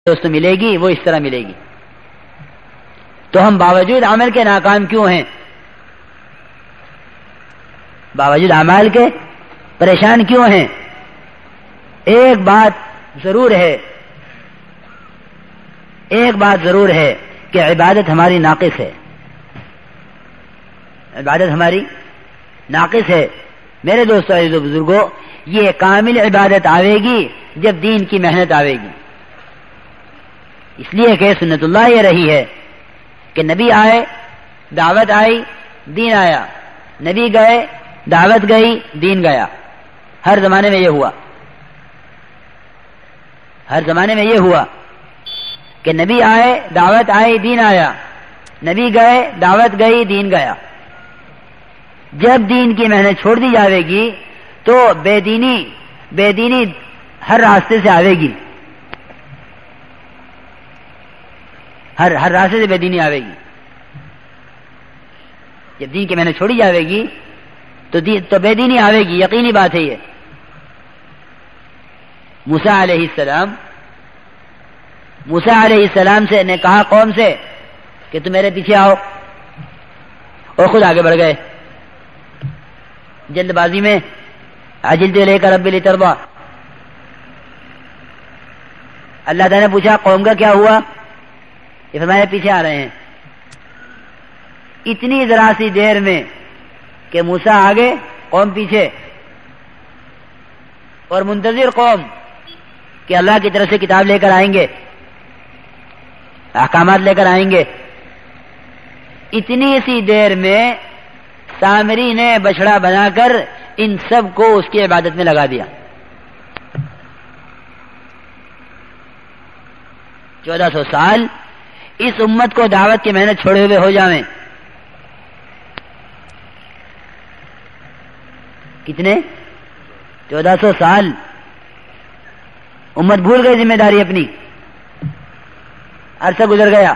دوست ملے گی وہ اس طرح ملے گی. تو ہم باوجود عمل کے ناکام کیوں ہیں؟ باوجود اعمال کے پریشان کیوں ہیں؟ ایک بات ضرور ہے کہ عبادت ہماری ناقص ہے. عبادت ہماری ناقص ہے. میرے دوستو عزیز و بزرگوں، یہ کامل عبادت آئے گی جب دین کی محنت آئے گی. اس لیے کہ سنت اللہ یہ رہی ہے کہ نبی آئے، دعوت آئی، دین آیا. نبی گئے، دعوت گئی، دین گیا. ہر زمانے میں یہ ہوا. ہر زمانے میں یہ ہوا کہ نبی آئے، دعوت آئی، دین آیا. نبی گئے، دعوت گئی، دین گیا. جب دین کی محنت چھوڑ دی جاوے گی تو بے دینی ہر راستے سے آوے گی. ہر راستے سے بے دینی آوے گی. جب دین کی محنت چھوڑی جاوے گی تو بے دینی آوے گی. یقینی بات ہے یہ. موسیٰ علیہ السلام سے نے کہا قوم سے کہ تم میرے پیچھے آؤ، اور خود آگے بڑھ گئے جلد بازی میں. عجلت الیک رب لترضی. اللہ تعالیٰ نے پوچھا قوم کا کیا ہوا؟ یہ فرمایا پیچھے آ رہے ہیں. اتنی ذرا سی دیر میں کہ موسیٰ آگے، قوم پیچھے، اور منتظر قوم کہ اللہ کی طرف سے کتاب لے کر آئیں گے، احکامات لے کر آئیں گے. اتنی سی دیر میں سامری نے بچڑا بنا کر ان سب کو اس کی عبادت میں لگا دیا. 1400 سال اس امت کو دعوت کی محنت چھوڑے ہوئے ہو جاویں. کتنے؟ 1400 سال. امت بھول گئی ذمہ داری اپنی. عرصہ گزر گیا.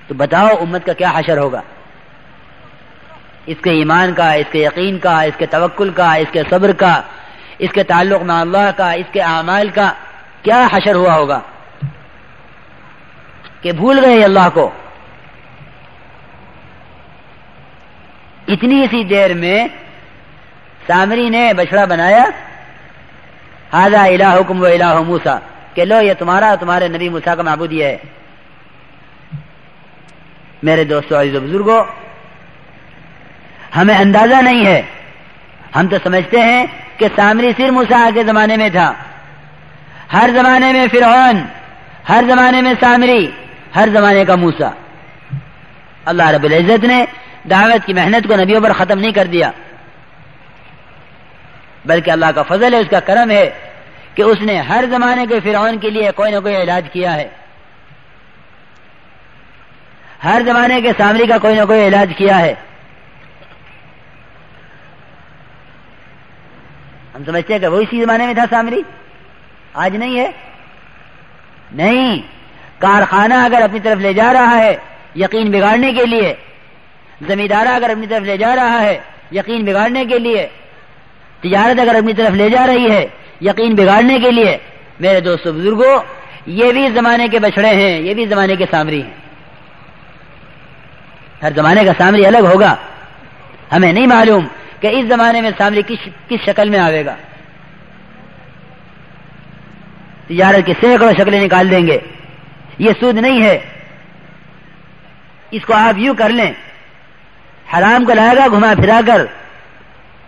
تو بتاؤ امت کا کیا حشر ہوگا؟ اس کے ایمان کا، اس کے یقین کا، اس کے توکل کا، اس کے صبر کا، اس کے تعلق مع اللہ کا، اس کے اعمال کا کیا حشر ہوا ہوگا کہ بھول گئے اللہ کو. اتنی سی دیر میں سامری نے بچڑا بنایا، ھذا الہکم و الہ موسیٰ، کہ لو یہ تمہارا تمہارے نبی موسیٰ کا معبود یہ ہے. میرے دوستو عزیز و بزرگوں، ہمیں اندازہ نہیں ہے. ہم تو سمجھتے ہیں کہ سامری صرف موسیٰ کے زمانے میں تھا. ہر زمانے میں فرعون، ہر زمانے میں سامری، ہر زمانے کا موسیٰ. اللہ رب العزت نے دعوت کی محنت کو نبیوں پر ختم نہیں کر دیا، بلکہ اللہ کا فضل ہے، اس کا کرم ہے کہ اس نے ہر زمانے کے فرعون کے لیے کوئی نہ کوئی علاج کیا ہے. ہر زمانے کے سامری کا کوئی نہ کوئی علاج کیا ہے. ہم سمجھتے ہیں کہ وہ اسی زمانے میں تھا سامری، آج نہیں ہے. نہیں، کارخانہ اگر اپنی طرف لے جا رہا ہے یقین بگاڑنے کے لیے، زمیندارہ اگر اپنی طرف لے جا رہا ہے یقین بگاڑنے کے لیے، تجارت اگر اپنی طرف لے جا رہی ہے یقین بگاڑنے کے لیے، میرے دوستو بزرگوں، یہ بھی زمانے کے بچڑے ہیں، یہ بھی زمانے کے سامری ہیں. ہر زمانے کا سامری الگ ہوگا. ہمیں نہیں معلوم کہ اس زمانے میں سامری کس شکل میں آئے گا. تجارت کی سینکڑوں شکلیں نکال دیں گے. یہ سود نہیں ہے، اس کو آپ یوں کر لیں. حرام کو لائے گا گھما پھرا کر.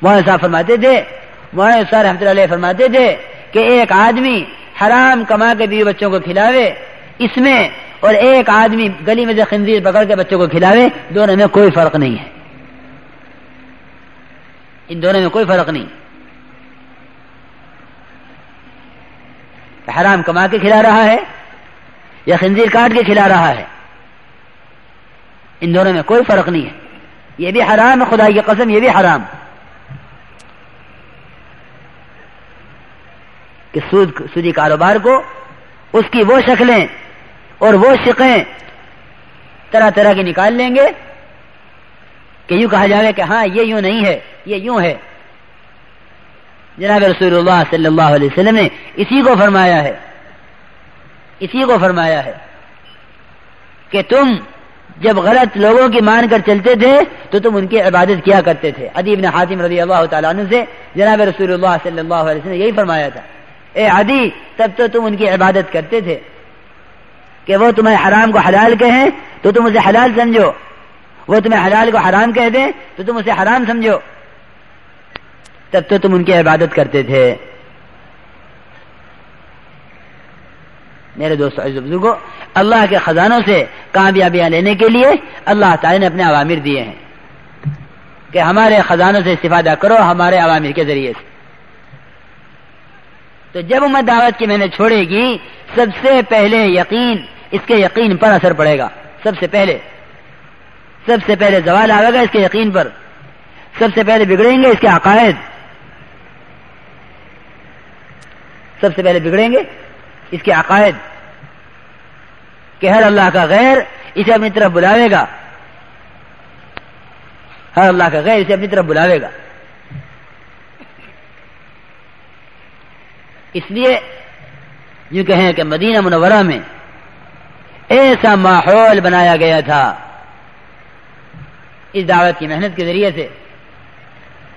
مولانا صاحب فرماتے تھے، مولانا صاحب رحمۃ اللہ علیہ فرماتے تھے کہ ایک آدمی حرام کما کے بیوی بچوں کو کھلاوے اس میں، اور ایک آدمی گلی میں سے خنزیر پکڑ کے بچوں کو کھلاوے، دونوں میں کوئی فرق نہیں ہے. ان دونوں میں کوئی فرق نہیں. حرام کما کے کھلا رہا ہے یا خنزیر کاٹ کے کھلا رہا ہے، ان دونوں میں کوئی فرق نہیں ہے. یہ بھی حرام ہے، خدا کی قسم یہ بھی حرام. کہ سودی کاروبار کو اس کی وہ شکلیں اور وہ شقیں طرح طرح کی نکال لیں گے کہ یوں کہا جائے کہ ہاں یہ یوں نہیں ہے، یہ یوں ہے. جناب رسول اللہ صلی اللہ علیہ وسلم نے اسی کو فرمایا ہے کہ تم جب غلط لوگوں کی مان کر چلتے تھے تو تم ان کی عبادت کیا کرتے تھے. عدی بن حاتم رضی اللہ تعالیٰ عنہ سے جناب رسول اللہ صلی اللہ علیہ وسلم نے یہی فرمایا تھا, اے عدی تب تو تم ان کی عبادت کرتے تھے کہ وہ تمہیں حرام کو حلال کہیں تو تم اسے حلال سمجھو, وہ تمہیں حلال کو حرام کہہ دیں تو تم اسے حرام سمجھو, تب تو تم ان کی عبادت کرتے تھے. میرے دوستو عزیز بزرگو, اللہ کے خزانوں سے کامیابیاں لینے کے لیے اللہ تعالی نے اپنے اوامر دیے ہیں کہ ہمارے خزانوں سے استفادہ کرو ہمارے اوامر کے ذریعے سے. تو جب امت دعوت کی محنت چھوڑے گی سب سے پہلے اس کے یقین پر اثر پڑے گا. سب سے پہلے زوال آئے گا اس کے یقین پر, سب سے پہلے بگڑیں گے اس کے عقائد, سب سے پہلے بگڑیں گے اس کے عقائد کہ ہر اللہ کا غیر اسے اپنی طرف بلاوے گا, ہر اللہ کا غیر اسے اپنی طرف بلاوے گا. اس لیے یوں کہیں کہ مدینہ منورہ میں ایسا ماحول بنایا گیا تھا اس دعوت کی محنت کے ذریعے سے.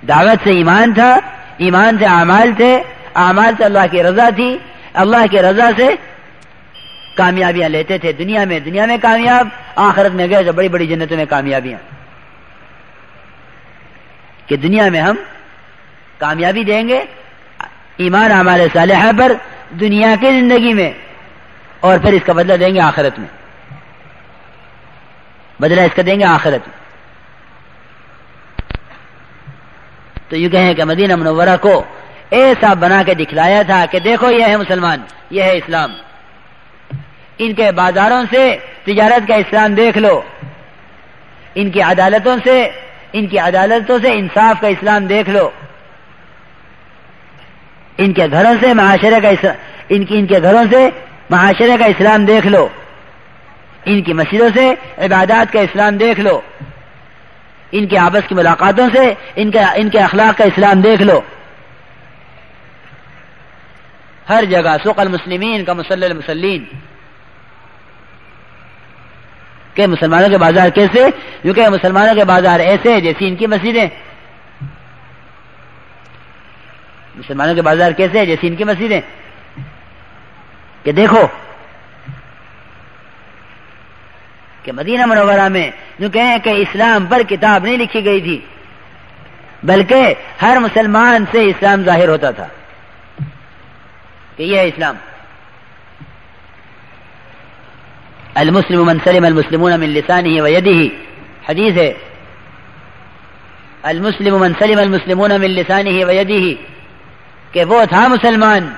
دعوت سے ایمان تھا, ایمان سے اعمال تھے, اعمال سے اللہ کی رضا تھی, اللہ کی رضا سے کامیابیاں لیتے تھے. دنیا میں کامیاب, آخرت میں گئے تو بڑی بڑی جنتوں میں کامیابیاں, کہ دنیا میں ہم کامیابی دیں گے ایمان اعمال صالحہ پر دنیا کی زندگی میں, اور پھر اس کا بدلہ دیں گے آخرت میں, بدلہ اس کا دیں گے آخرت میں. تو یوں کہیں کہ مدینہ منورہ کو ایسا بنا کے دکھلایا تھا کہ دیکھو یہ ہے مسلمان, یہ ہے اسلام, ان کے بازاروں سے تجارت کا اسلام دیکھ لو, ان کی عدالتوں سے انصاف کا اسلام دیکھ لو, ان کے گھروں سے معاشرے کا اسلام دیکھ لو, ان کی مسجدوں سے عبادات کا اسلام دیکھ لو, ان کے آپس کی ملاقاتوں سے ان کے اخلاق کا اسلام دیکھ لو. ہر جگہ سوق المسلمین کا مسلل المسلین, کہ مسلمانوں کے بازار کیسے, کیونکہ مسلمانوں کے بازار ایسے جیسی ان کی مسجدیں, مسلمانوں کے بازار کیسے جیسی ان کی مسجدیں, کہ دیکھو کہ مدینہ منورہ میں جو کہیں کہ اسلام پر کتاب نہیں لکھی گئی تھی, بلکہ ہر مسلمان سے اسلام ظاہر ہوتا تھا کہ یہ ہے اسلام. المسلم من سلم المسلمون من لسانه ويده, حدیث ہے المسلم من سلم المسلمون من لسانه ويده, کہ وہ تھا مسلمان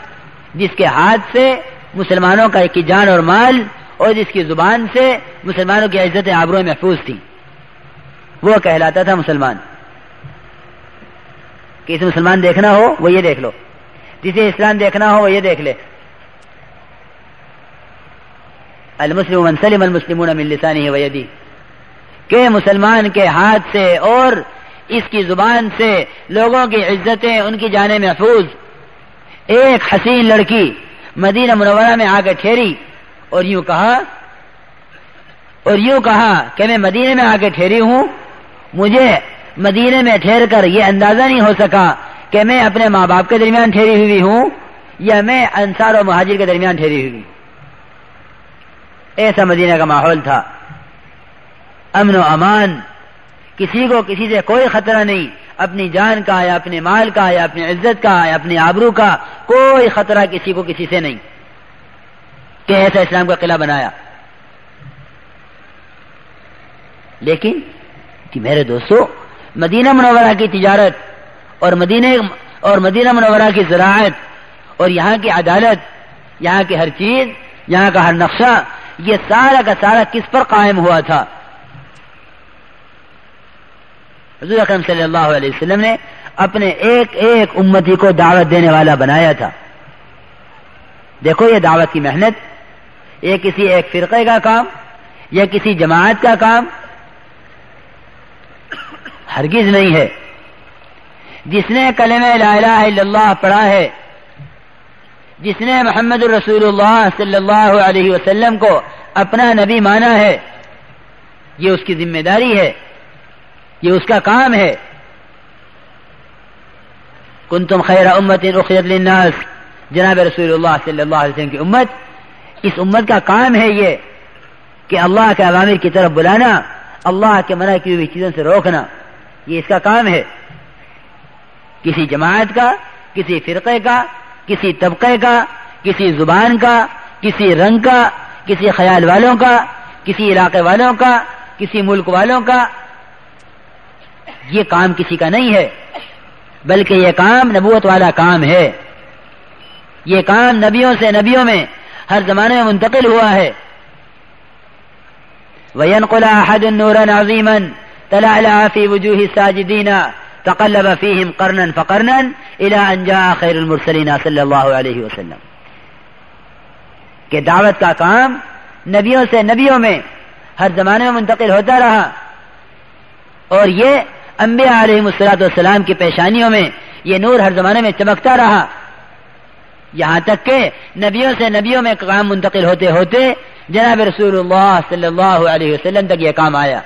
جس کے ہاتھ سے مسلمانوں کی جان اور مال اور جس کی زبان سے مسلمانوں کی عزت آبرو محفوظ تھی, وہ کہلاتا تھا مسلمان. کہ اسے مسلمان دیکھنا ہو وہ یہ دیکھ لو, جسے اسلام دیکھنا ہو وہ یہ دیکھ لے. المسلم من سلم المسلمون من لسانه ويده, کہ مسلمان کے ہاتھ سے اور اس کی زبان سے لوگوں کی عزتیں, ان کی جانیں محفوظ. ایک حسین لڑکی مدینہ منورہ میں آ کے ٹھہری اور یوں کہا کہ میں مدینے میں آ کے ٹھہری ہوں, مجھے مدینے میں ٹھہر کر یہ اندازہ نہیں ہو سکا کہ میں اپنے ماں باپ کے درمیان ٹھہری ہوئی ہوں یا میں انصار و مہاجر کے درمیان ٹھہری ہوئی. ایسا مدینہ کا ماحول تھا, امن و امان, کسی کو کسی سے کوئی خطرہ نہیں, اپنی جان کا یا اپنے مال کا یا اپنی عزت کا یا اپنی آبرو کا کوئی خطرہ کسی کو کسی سے نہیں, کہ ایسا اسلام کا قلعہ بنایا. لیکن کہ میرے دوستو, مدینہ منورہ کی تجارت اور مدینہ منورہ کی زراعت اور یہاں کی عدالت, یہاں کی ہر چیز, یہاں کا ہر نقشہ, یہ سارا کا سارا کس پر قائم ہوا تھا؟ حضور اکرم صلی اللہ علیہ وسلم نے اپنے ایک ایک امتی کو دعوت دینے والا بنایا تھا. دیکھو یہ دعوت کی محنت, یہ کسی ایک فرقے کا کام یا کسی جماعت کا کام ہرگز نہیں ہے. جس نے کلمہ لا الہ الا اللہ پڑھا ہے، جس نے محمد الرسول اللہ صلی اللہ علیہ وسلم کو اپنا نبی مانا ہے، یہ اس کی ذمہ داری ہے، یہ اس کا کام ہے۔ کنتم خیر امت اخرجت للناس، جناب رسول اللہ صلی اللہ علیہ وسلم کی امت، اس امت کا کام ہے یہ کہ اللہ کے اوامر کی طرف بلانا، اللہ کے منع کی ہوئی چیزوں سے روکنا، یہ اس کا کام ہے۔ کسی جماعت کا، کسی فرقے کا، کسی طبقے کا، کسی زبان کا، کسی رنگ کا، کسی خیال والوں کا، کسی علاقے والوں کا، کسی ملک والوں کا، یہ کام کسی کا نہیں ہے، بلکہ یہ کام نبوت والا کام ہے۔ یہ کام نبیوں سے نبیوں میں ہر زمانے میں منتقل ہوا ہے۔ وَيَنْقُلَ أَحَدٌ نُورًا عَظِيمًا تَلَعْلَعَ فِي وُجُوهِ السَّاجِدِينَ تَقَلَّبَ فِيهِمْ قَرْنًا فَقَرْنًا إِلَىٰ أَنْ جَاءَ خَيْرُ الْمُرْسَلِينَ صلی اللہ علیہ وسلم، کہ دعوت کا کام نبیوں سے نبیوں میں ہر زمانے میں منتقل ہوتا رہا، اور یہ انبیاء علیہ السلام کی پیشانیوں میں یہ نور ہر زمانے میں چمکتا رہا، یہاں تک کہ نبیوں سے نبیوں میں کام منتقل ہوتے ہوتے جناب رسول اللہ صلی اللہ علیہ وسلم تک یہ کام آیا۔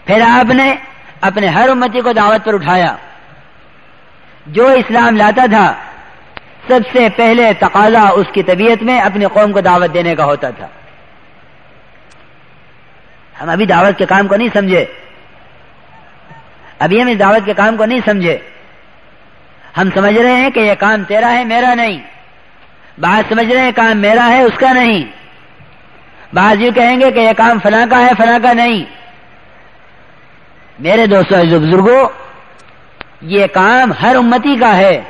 پھر آپ نے اپنے ہر امتی کو دعوت پر اٹھایا۔ جو اسلام لاتا تھا سب سے پہلے تقاضا اس کی طبیعت میں اپنی قوم کو دعوت دینے کا ہوتا تھا۔ ہم ابھی دعوت کے کام کو نہیں سمجھے، ابھی ہم اس دعوت کے کام کو نہیں سمجھے۔ ہم سمجھ رہے ہیں کہ یہ کام تیرا ہے، میرا نہیں۔ بعض سمجھ رہے ہیں کام میرا ہے، اس کا نہیں۔ بعض یہ کہیں گے کہ یہ کام فلاں کا ہے، فلاں کا نہیں۔ میرے دوستو عزیز بزرگوں، یہ کام ہر امتی کا ہے۔